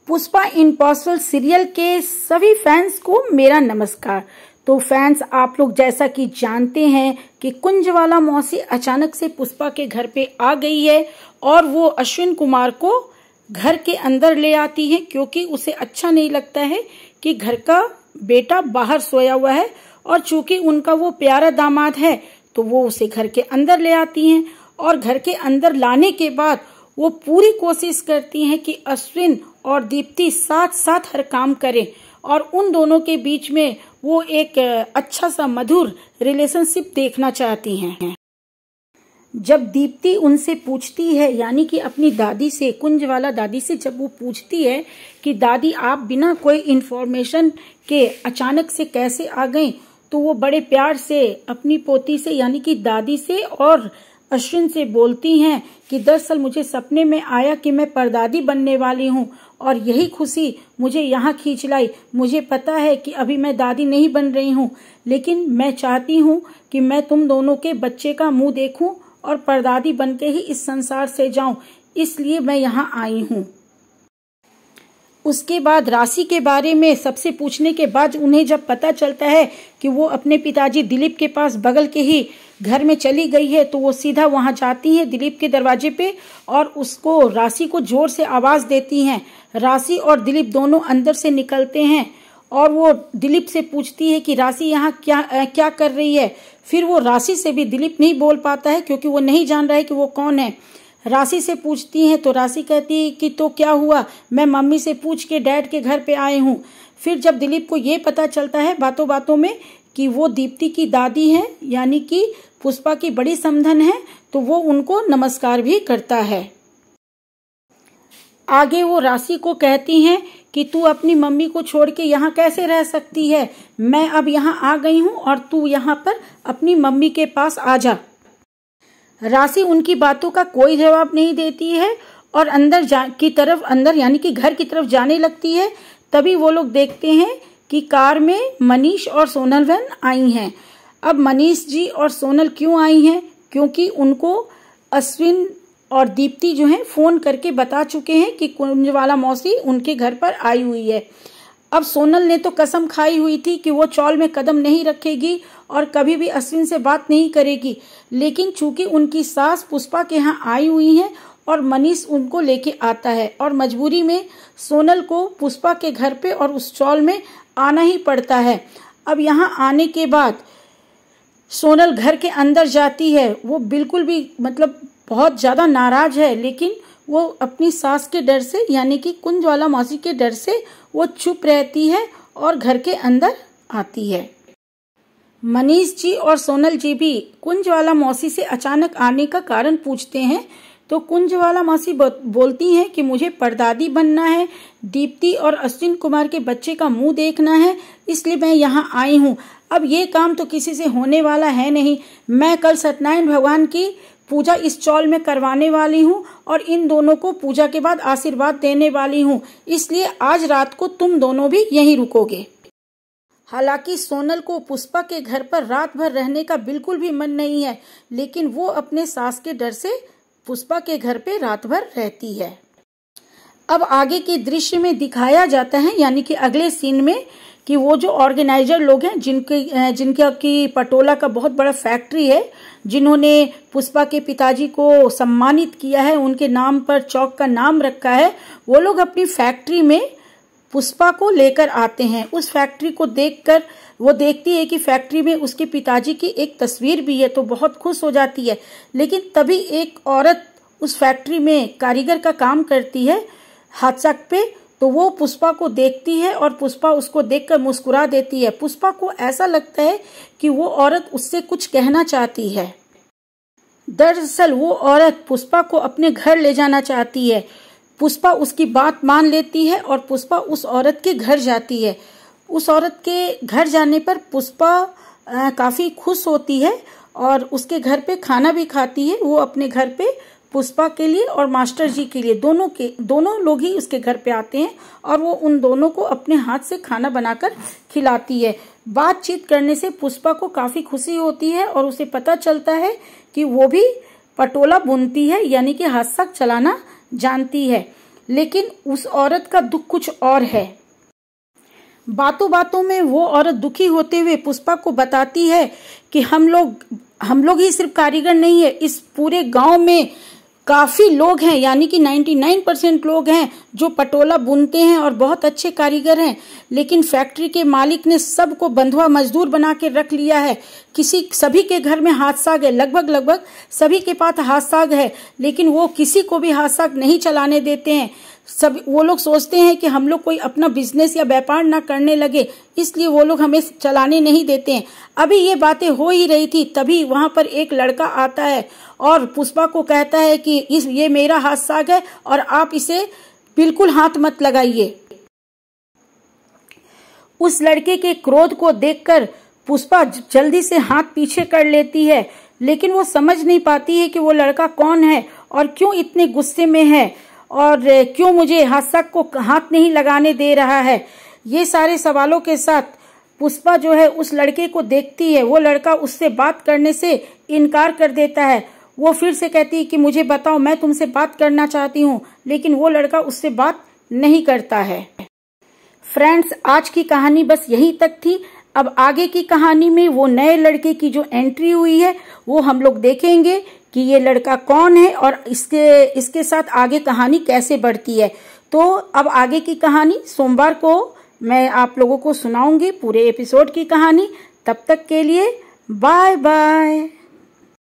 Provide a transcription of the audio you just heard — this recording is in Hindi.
पुष्पा इम्पॉसिबल सीरियल के सभी फैंस को मेरा नमस्कार। तो फैंस, आप लोग जैसा कि जानते हैं कि कुंजवाला मौसी अचानक से पुष्पा के घर पे आ गई है और वो अश्विन कुमार को घर के अंदर ले आती है, क्योंकि उसे अच्छा नहीं लगता है कि घर का बेटा बाहर सोया हुआ है और चूंकि उनका वो प्यारा दामाद है तो वो उसे घर के अंदर ले आती हैं। और घर के अंदर लाने के बाद वो पूरी कोशिश करती हैं कि अश्विन और दीप्ति साथ साथ हर काम करें और उन दोनों के बीच में वो एक अच्छा सा मधुर रिलेशनशिप देखना चाहती हैं। जब दीप्ति उनसे पूछती है, यानी कि अपनी दादी से, कुंजवाला दादी से जब वो पूछती है कि दादी आप बिना कोई इन्फॉर्मेशन के अचानक से कैसे आ गई, तो वो बड़े प्यार से अपनी पोती से यानी कि दादी से और अश्विन से बोलती हैं कि दरअसल मुझे सपने में आया कि मैं परदादी बनने वाली हूँ और यही खुशी मुझे यहाँ खींच लाई। मुझे पता है कि अभी मैं दादी नहीं बन रही हूँ, लेकिन मैं चाहती हूँ कि मैं तुम दोनों के बच्चे का मुंह देखूं और परदादी बनके ही इस संसार से जाऊं, इसलिए मैं यहाँ आई हूँ। उसके बाद राशि के बारे में सबसे पूछने के बाद उन्हें जब पता चलता है कि वो अपने पिताजी दिलीप के पास बगल के ही घर में चली गई है, तो वो सीधा वहां जाती हैं दिलीप के दरवाजे पे और उसको, राशि को जोर से आवाज देती हैं। राशि और दिलीप दोनों अंदर से निकलते हैं और वो दिलीप से पूछती है कि राशि यहाँ क्या कर रही है। फिर वो राशि से भी, दिलीप नहीं बोल पाता है क्योंकि वो नहीं जान रहा है कि वो कौन है। राशि से पूछती हैं तो राशि कहती है कि तो क्या हुआ, मैं मम्मी से पूछ के डैड के घर पे आई हूँ। फिर जब दिलीप को ये पता चलता है बातों बातों में कि वो दीप्ति की दादी है, यानी कि पुष्पा की बड़ी समधन है, तो वो उनको नमस्कार भी करता है। आगे वो राशि को कहती हैं कि तू अपनी मम्मी को छोड़ के यहाँ कैसे रह सकती है, मैं अब यहाँ आ गई हूँ और तू यहाँ पर अपनी मम्मी के पास आ जा। राशि उनकी बातों का कोई जवाब नहीं देती है और अंदर यानी कि घर की तरफ जाने लगती है। तभी वो लोग देखते हैं कि कार में मनीष और सोनल बहन आई हैं। अब मनीष जी और सोनल क्यों आई हैं, क्योंकि उनको अश्विन और दीप्ति जो हैं फोन करके बता चुके हैं कि कुंजवाला मौसी उनके घर पर आई हुई है। अब सोनल ने तो कसम खाई हुई थी कि वो चौल में कदम नहीं रखेगी और कभी भी अश्विन से बात नहीं करेगी, लेकिन चूंकि उनकी सास पुष्पा के यहाँ आई हुई हैं और मनीष उनको लेके आता है और मजबूरी में सोनल को पुष्पा के घर पे और उस चौल में आना ही पड़ता है। अब यहाँ आने के बाद सोनल घर के अंदर जाती है। वो बिल्कुल भी बहुत ज्यादा नाराज है, लेकिन वो अपनी सास के डर से, यानी कि कुंजवाला मौसी के डर से वो चुप रहती है और घर के अंदर आती है। मनीष जी और सोनल जी भी कुंजवाला मौसी से अचानक आने का कारण पूछते हैं, तो कुंजवाला मौसी बोलती हैं कि मुझे परदादी बनना है, दीप्ति और अश्विन कुमार के बच्चे का मुंह देखना है, इसलिए मैं यहाँ आई हूँ। अब ये काम तो किसी से होने वाला है नहीं। मैं कल सत्यनारायण भगवान की पूजा इस चौल में करवाने वाली हूँ और इन दोनों को पूजा के बाद आशीर्वाद देने वाली हूँ, इसलिए आज रात को तुम दोनों भी यहीं रुकोगे। हालांकि सोनल को पुष्पा के घर पर रात भर रहने का बिल्कुल भी मन नहीं है, लेकिन वो अपने सास के डर से पुष्पा के घर पे रात भर रहती है। अब आगे के दृश्य में दिखाया जाता है, यानी कि अगले सीन में, कि वो जो ऑर्गेनाइजर लोग हैं जिनका की पटोला का बहुत बड़ा फैक्ट्री है, जिन्होंने पुष्पा के पिताजी को सम्मानित किया है, उनके नाम पर चौक का नाम रखा है, वो लोग अपनी फैक्ट्री में पुष्पा को लेकर आते हैं। उस फैक्ट्री को देखकर वो देखती है कि फैक्ट्री में उसके पिताजी की एक तस्वीर भी है, तो बहुत खुश हो जाती है। लेकिन तभी एक औरत उस फैक्ट्री में कारीगर का काम करती है हादसा पे, तो वो पुष्पा को देखती है और पुष्पा उसको देखकर मुस्कुरा देती है। पुष्पा को ऐसा लगता है कि वो औरत उससे कुछ कहना चाहती है। दरअसल वो औरत पुष्पा को अपने घर ले जाना चाहती है। पुष्पा उसकी बात मान लेती है और पुष्पा उस औरत के घर जाती है। उस औरत के घर जाने पर पुष्पा काफी खुश होती है और उसके घर पे खाना भी खाती है। वो अपने घर पे पुष्पा के लिए और मास्टर जी के लिए, दोनों लोग ही उसके घर पे आते हैं और वो उन दोनों को अपने हाथ से खाना बनाकर खिलाती है। बातचीत करने से पुष्पा को काफी खुशी होती है और उसे पता चलता है कि वो भी पटोला बुनती है, यानी कि हाथ साक चलाना जानती है। लेकिन उस औरत का दुख कुछ और है। बातों बातों में वो औरत दुखी होते हुए पुष्पा को बताती है कि हम लोग ही सिर्फ कारीगर नहीं है, इस पूरे गांव में काफी लोग हैं, यानी कि 99% लोग हैं जो पटोला बुनते हैं और बहुत अच्छे कारीगर हैं, लेकिन फैक्ट्री के मालिक ने सबको बंधुआ मजदूर बना के रख लिया है। सभी के घर में हाथ साग है, लगभग सभी के पास हाथ साग है, लेकिन वो किसी को भी हाथ साग नहीं चलाने देते हैं। सब वो लोग सोचते हैं कि हम लोग कोई अपना बिजनेस या व्यापार ना करने लगे, इसलिए वो लोग हमें चलाने नहीं देते हैं। अभी ये बातें हो ही रही थी, तभी वहां पर एक लड़का आता है और पुष्पा को कहता है कि ये मेरा हाथ साग है और आप इसे बिल्कुल हाथ मत लगाइए। उस लड़के के क्रोध को देखकर पुष्पा जल्दी से हाथ पीछे कर लेती है, लेकिन वो समझ नहीं पाती है कि वो लड़का कौन है और क्यों इतने गुस्से में है और क्यों मुझे हाथ साग को हाथ नहीं लगाने दे रहा है। ये सारे सवालों के साथ पुष्पा जो है उस लड़के को देखती है। वो लड़का उससे बात करने से इनकार कर देता है। वो फिर से कहती है कि मुझे बताओ, मैं तुमसे बात करना चाहती हूँ, लेकिन वो लड़का उससे बात नहीं करता है। फ्रेंड्स, आज की कहानी बस यहीं तक थी। अब आगे की कहानी में वो नए लड़के की जो एंट्री हुई है वो हम लोग देखेंगे कि ये लड़का कौन है और इसके साथ आगे कहानी कैसे बढ़ती है। तो अब आगे की कहानी सोमवार को मैं आप लोगों को सुनाऊंगी, पूरे एपिसोड की कहानी। तब तक के लिए बाय बाय।